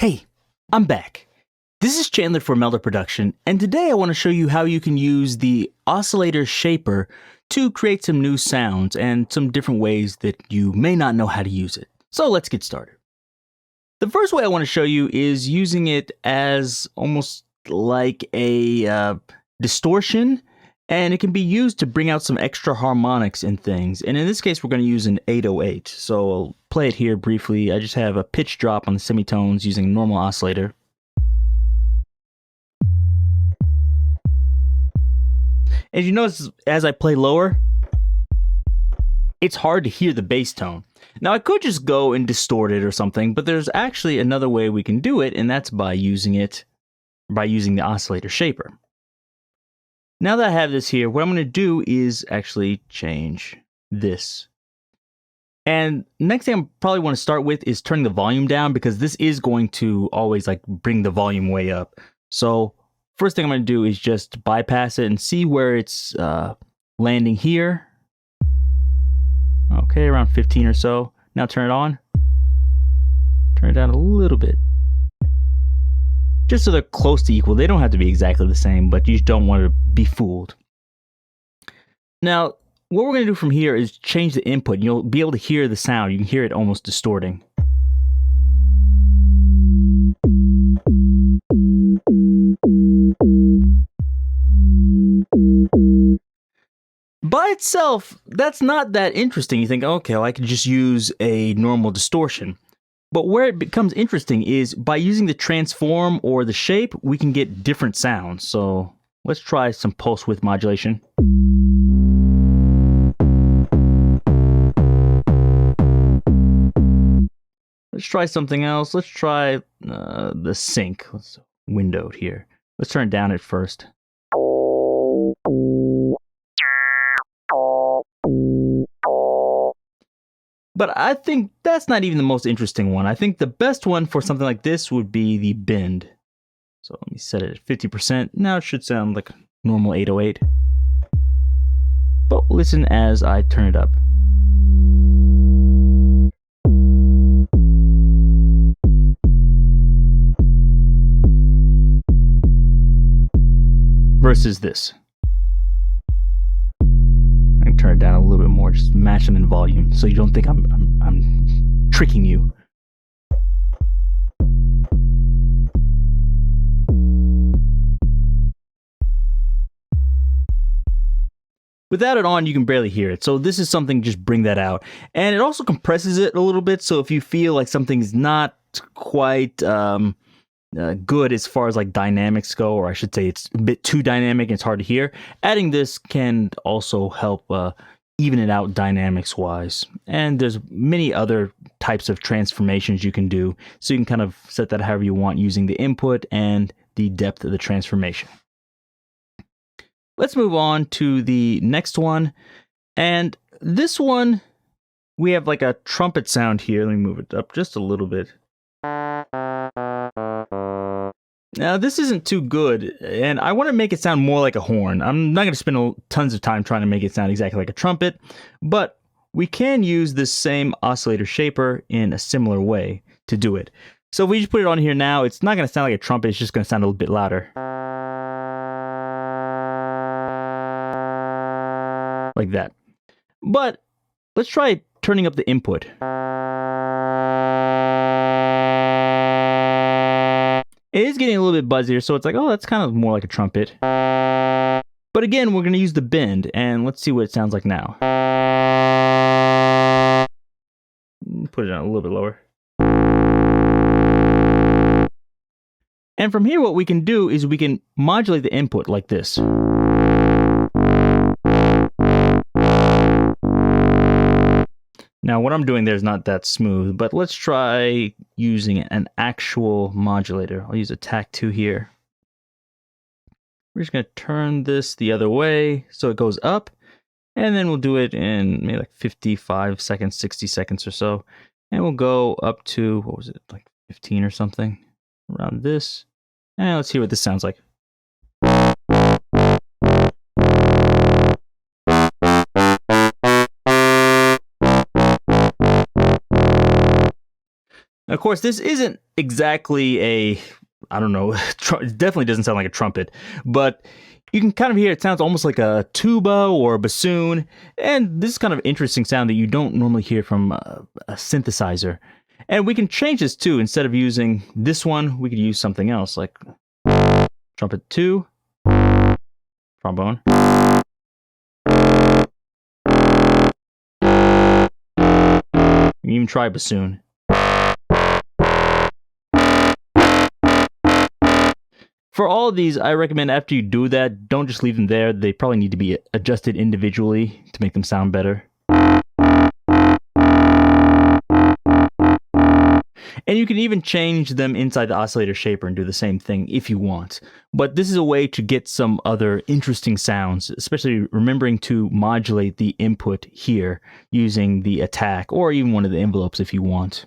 Hey, I'm back. This is Chandler for Melda Production, and today I want to show you how you can use the Oscillator shaper to create some new sounds and some different ways that you may not know how to use it. So let's get started. The first way I want to show you is using it as almost like a distortion, and it can be used to bring out some extra harmonics in things. And in this case, we're going to use an 808. So I'll play it here briefly. I just have a pitch drop on the semitones using a normal oscillator. As you notice, as I play lower, it's hard to hear the bass tone. Now I could just go and distort it or something, but there's actually another way we can do it, and that's by using the oscillator shaper. Now that I have this here, what I'm going to do is actually change this. And next thing I probably want to start with is turning the volume down, because this is going to always like bring the volume way up. So first thing I'm going to do is just bypass it and see where it's landing here. Okay, around 15 or so. Now turn it on. Turn it down a little bit. Just so they're close to equal. They don't have to be exactly the same, but you just don't want to be fooled. Now, what we're going to do from here is change the input. You'll be able to hear the sound. You can hear it almost distorting. By itself, that's not that interesting. You think, okay, well, I could just use a normal distortion. But where it becomes interesting is by using the transform or the shape, we can get different sounds. So let's try some pulse width modulation. Let's try something else. Let's try the sync. Let's windowed here. Let's turn it down at first. But I think that's not even the most interesting one. I think the best one for something like this would be the bend. So let me set it at 50%. Now it should sound like a normal 808. But listen as I turn it up. Versus this. I can turn it down a little bit more, just match them in volume, so you don't think I'm tricking you. Without it on, you can barely hear it. So this is something, just bring that out. And it also compresses it a little bit, so if you feel like something's not quite good as far as like dynamics go, or I should say it's a bit too dynamic and it's hard to hear, adding this can also help even it out dynamics wise. And there's many other types of transformations you can do, so you can kind of set that however you want using the input and the depth of the transformation. Let's move on to the next one. And this one, we have like a trumpet sound here. Let me move it up just a little bit. Now, this isn't too good, and I want to make it sound more like a horn. I'm not going to spend tons of time trying to make it sound exactly like a trumpet, but we can use this same oscillator shaper in a similar way to do it. So if we just put it on here now, it's not going to sound like a trumpet, it's just going to sound a little bit louder. Like that. But let's try turning up the input. It is getting a little bit buzzier, so it's like, oh, that's kind of more like a trumpet. But again, we're going to use the bend, and let's see what it sounds like now. Put it down a little bit lower. And from here, what we can do is we can modulate the input like this. Now, what I'm doing there is not that smooth, but let's try using an actual modulator. I'll use a TAC 2 here. We're just going to turn this the other way so it goes up, and then we'll do it in maybe like 55 seconds, 60 seconds or so. And we'll go up to, what was it, like 15 or something, around this. And let's hear what this sounds like. Of course, this isn't exactly a, I don't know, it definitely doesn't sound like a trumpet, but you can kind of hear it sounds almost like a tuba or a bassoon, and this is kind of interesting sound that you don't normally hear from a synthesizer. And we can change this too. Instead of using this one, we could use something else like trumpet 2, trombone. You can even try bassoon. For all of these, I recommend after you do that, don't just leave them there. They probably need to be adjusted individually to make them sound better. And you can even change them inside the oscillator shaper and do the same thing if you want. But this is a way to get some other interesting sounds, especially remembering to modulate the input here using the attack or even one of the envelopes if you want.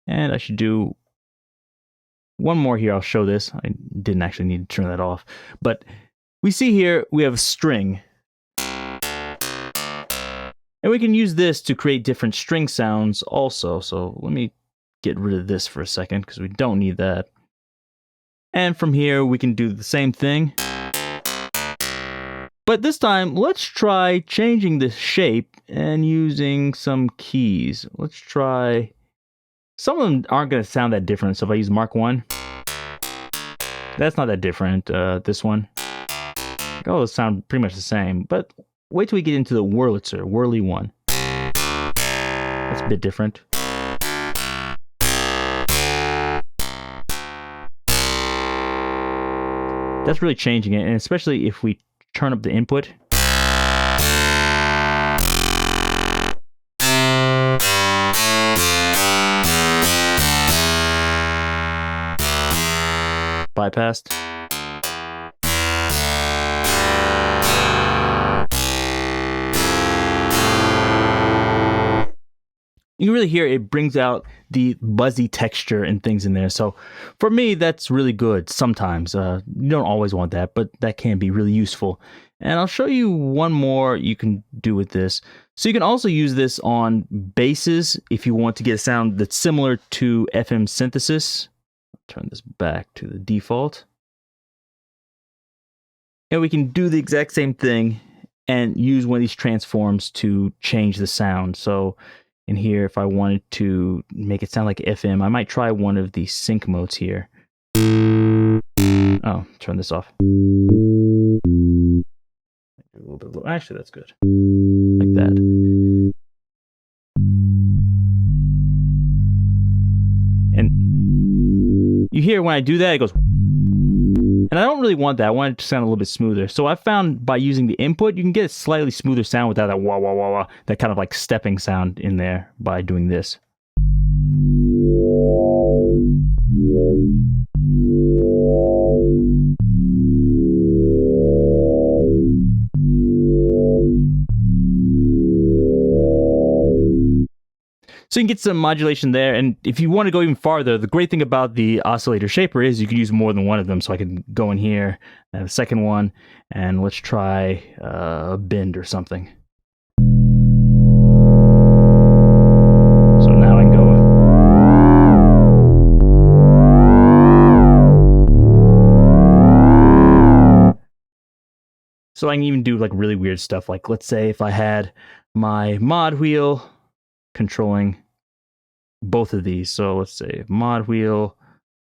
And I should do one more here. I'll show this. I didn't actually need to turn that off. But we see here we have a string. And we can use this to create different string sounds also. So let me get rid of this for a second because we don't need that. And from here we can do the same thing. But this time let's try changing the shape and using some keys. Let's try, some of them aren't going to sound that different. So if I use Mark 1, that's not that different. This one, oh, those sound pretty much the same. But wait till we get into the Wurlitzer, Whirly 1. That's a bit different. That's really changing it, and especially if we turn up the input. Bypassed. You can really hear it brings out the buzzy texture and things in there. So for me, that's really good sometimes. You don't always want that, but that can be really useful. And I'll show you one more you can do with this. So you can also use this on basses if you want to get a sound that's similar to FM synthesis. I'll turn this back to the default. And we can do the exact same thing and use one of these transforms to change the sound. So in here, if I wanted to make it sound like FM, I might try one of the sync modes here. Oh, turn this off. A little bit low. Actually, that's good. Like that. And you hear when I do that, it goes. And I don't really want that. I want it to sound a little bit smoother. So I found by using the input, you can get a slightly smoother sound without that wah, wah, wah, wah, that kind of like stepping sound in there by doing this. So you can get some modulation there, and if you want to go even farther, the great thing about the oscillator shaper is you can use more than one of them. So I can go in here, and have a second one, and let's try a bend or something. So now I can go. So I can even do like really weird stuff. Like let's say if I had my mod wheel controlling both of these. So let's say mod wheel,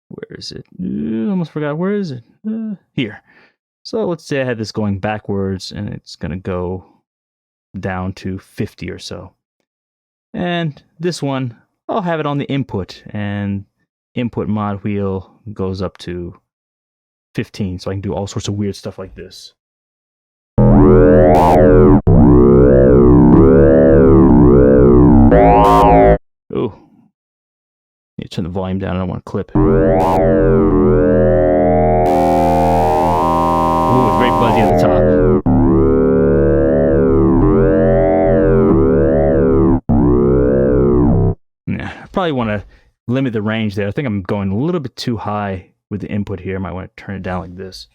where is it? Almost forgot, where is it? Here. So let's say I had this going backwards and it's going to go down to 50 or so. And this one, I'll have it on the input, and input mod wheel goes up to 15. So I can do all sorts of weird stuff like this. Oh, need to turn the volume down. I don't want to clip. Ooh, it's very buzzy at the top. Yeah, probably want to limit the range there. I think I'm going a little bit too high with the input here. I might want to turn it down like this.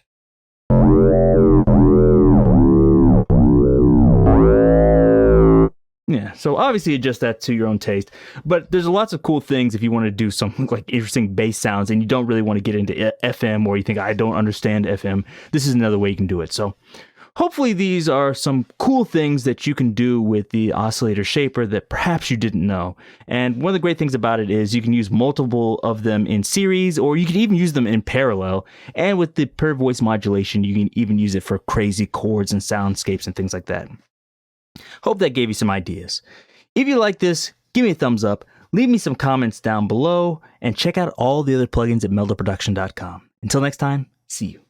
Yeah, So obviously adjust that to your own taste. But there's lots of cool things if you want to do some like interesting bass sounds and you don't really want to get into FM, or you think I don't understand FM. This is another way you can do it. So hopefully these are some cool things that you can do with the Oscillator Shaper that perhaps you didn't know. And one of the great things about it is you can use multiple of them in series, or you can even use them in parallel. And with the per voice modulation, you can even use it for crazy chords and soundscapes and things like that. Hope that gave you some ideas. If you like this, give me a thumbs up, leave me some comments down below, and check out all the other plugins at meldaproduction.com. Until next time, see you.